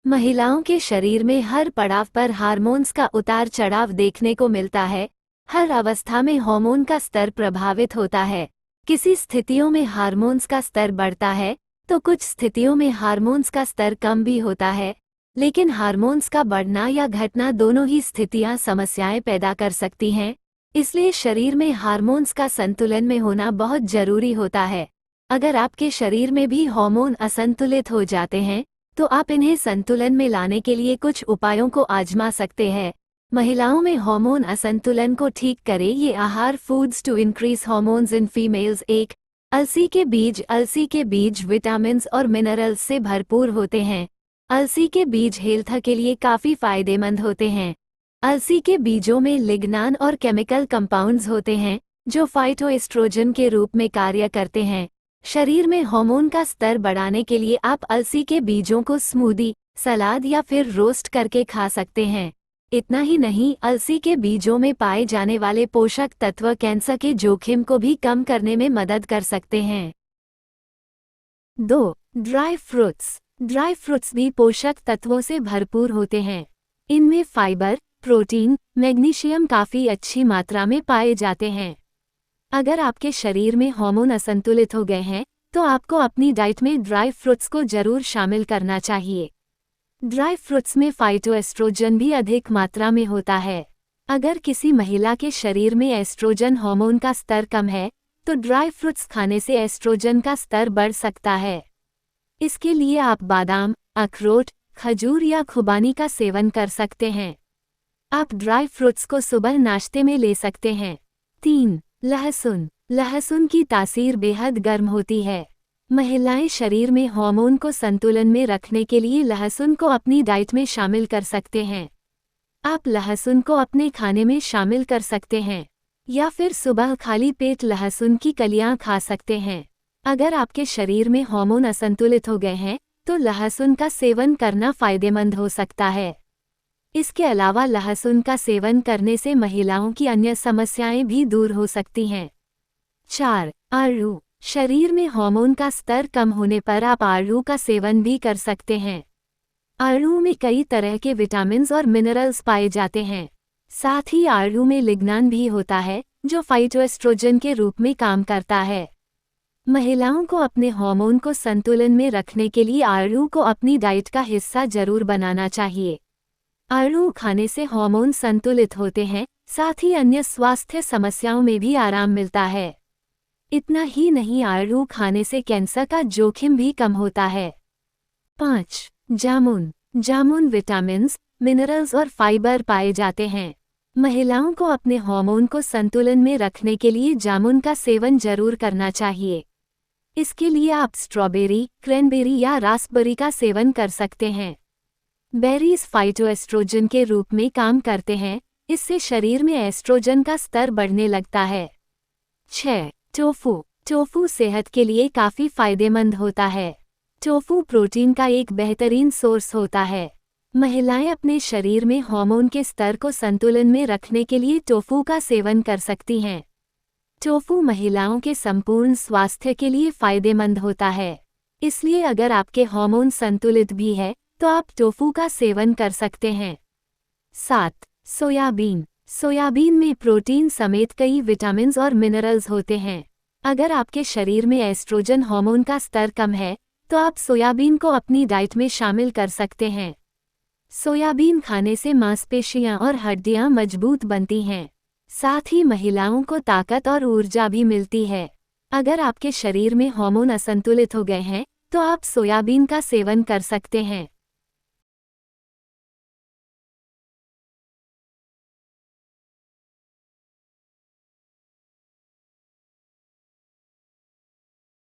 महिलाओं के शरीर में हर पड़ाव पर हार्मोन्स का उतार चढ़ाव देखने को मिलता है। हर अवस्था में हार्मोन का स्तर प्रभावित होता है। किसी स्थितियों में हार्मोन्स का स्तर बढ़ता है तो कुछ स्थितियों में हार्मोन्स का स्तर कम भी होता है। लेकिन हार्मोन्स का बढ़ना या घटना दोनों ही स्थितियां समस्याएं पैदा कर सकती हैं। इसलिए शरीर में हार्मोन्स का संतुलन में होना बहुत जरूरी होता है। अगर आपके शरीर में भी हार्मोन असंतुलित हो जाते हैं तो आप इन्हें संतुलन में लाने के लिए कुछ उपायों को आजमा सकते हैं। महिलाओं में हार्मोन असंतुलन को ठीक करे ये आहार foods to increase hormones in females. 1. अलसी के बीज। अलसी के बीज विटामिन्स और मिनरल्स से भरपूर होते हैं। अलसी के बीज हेल्थ के लिए काफी फायदेमंद होते हैं। अलसी के बीजों में लिग्नान और केमिकल कंपाउंड्स होते हैं जो फाइटोएस्ट्रोजन के रूप में कार्य करते हैं। शरीर में हार्मोन का स्तर बढ़ाने के लिए आप अलसी के बीजों को स्मूदी, सलाद या फिर रोस्ट करके खा सकते हैं। इतना ही नहीं, अलसी के बीजों में पाए जाने वाले पोषक तत्व कैंसर के जोखिम को भी कम करने में मदद कर सकते हैं। 2. Dry fruits. ड्राई फ्रूट्स भी पोषक तत्वों से भरपूर होते हैं। इनमें फाइबर, प्रोटीन, मैग्नीशियम काफ़ी अच्छी मात्रा में पाए जाते हैं। अगर आपके शरीर में हार्मोन असंतुलित हो गए हैं तो आपको अपनी डाइट में ड्राई फ्रूट्स को जरूर शामिल करना चाहिए। ड्राई फ्रूट्स में फाइटोएस्ट्रोजन भी अधिक मात्रा में होता है। अगर किसी महिला के शरीर में एस्ट्रोजन हार्मोन का स्तर कम है तो ड्राई फ्रूट्स खाने से एस्ट्रोजन का स्तर बढ़ सकता है। इसके लिए आप बादाम, अखरोट, खजूर या खुबानी का सेवन कर सकते हैं। आप ड्राई फ्रूट्स को सुबह नाश्ते में ले सकते हैं। 3. लहसुन। लहसुन की तासीर बेहद गर्म होती है। महिलाएं शरीर में हार्मोन को संतुलन में रखने के लिए लहसुन को अपनी डाइट में शामिल कर सकते हैं। आप लहसुन को अपने खाने में शामिल कर सकते हैं या फिर सुबह खाली पेट लहसुन की कलियां खा सकते हैं। अगर आपके शरीर में हार्मोन असंतुलित हो गए हैं तो लहसुन का सेवन करना फायदेमंद हो सकता है। इसके अलावा लहसुन का सेवन करने से महिलाओं की अन्य समस्याएं भी दूर हो सकती हैं। 4. आड़ू। शरीर में हार्मोन का स्तर कम होने पर आप आड़ू का सेवन भी कर सकते हैं। आड़ू में कई तरह के विटामिन्स और मिनरल्स पाए जाते हैं। साथ ही आड़ू में लिग्नान भी होता है जो फाइटोएस्ट्रोजन के रूप में काम करता है। महिलाओं को अपने हार्मोन को संतुलन में रखने के लिए आड़ू को अपनी डाइट का हिस्सा जरूर बनाना चाहिए। आड़ू खाने से हार्मोन संतुलित होते हैं, साथ ही अन्य स्वास्थ्य समस्याओं में भी आराम मिलता है। इतना ही नहीं, आड़ू खाने से कैंसर का जोखिम भी कम होता है। 5. जामुन। जामुन विटामिन्स, मिनरल्स और फाइबर पाए जाते हैं। महिलाओं को अपने हार्मोन को संतुलन में रखने के लिए जामुन का सेवन जरूर करना चाहिए। इसके लिए आप स्ट्रॉबेरी, क्रैनबेरी या रास्पबेरी का सेवन कर सकते हैं। बेरीज फाइटोएस्ट्रोजन के रूप में काम करते हैं, इससे शरीर में एस्ट्रोजन का स्तर बढ़ने लगता है। 6. टोफू। टोफू सेहत के लिए काफ़ी फायदेमंद होता है। टोफू प्रोटीन का एक बेहतरीन सोर्स होता है। महिलाएं अपने शरीर में हार्मोन के स्तर को संतुलन में रखने के लिए टोफू का सेवन कर सकती हैं। टोफू महिलाओं के संपूर्ण स्वास्थ्य के लिए फायदेमंद होता है। इसलिए अगर आपके हार्मोन संतुलित भी है तो आप टोफू का सेवन कर सकते हैं। 7. सोयाबीन। सोयाबीन में प्रोटीन समेत कई विटामिन्स और मिनरल्स होते हैं। अगर आपके शरीर में एस्ट्रोजन हार्मोन का स्तर कम है तो आप सोयाबीन को अपनी डाइट में शामिल कर सकते हैं। सोयाबीन खाने से मांसपेशियां और हड्डियां मजबूत बनती हैं। साथ ही महिलाओं को ताकत और ऊर्जा भी मिलती है। अगर आपके शरीर में हार्मोन असंतुलित हो गए हैं तो आप सोयाबीन का सेवन कर सकते हैं।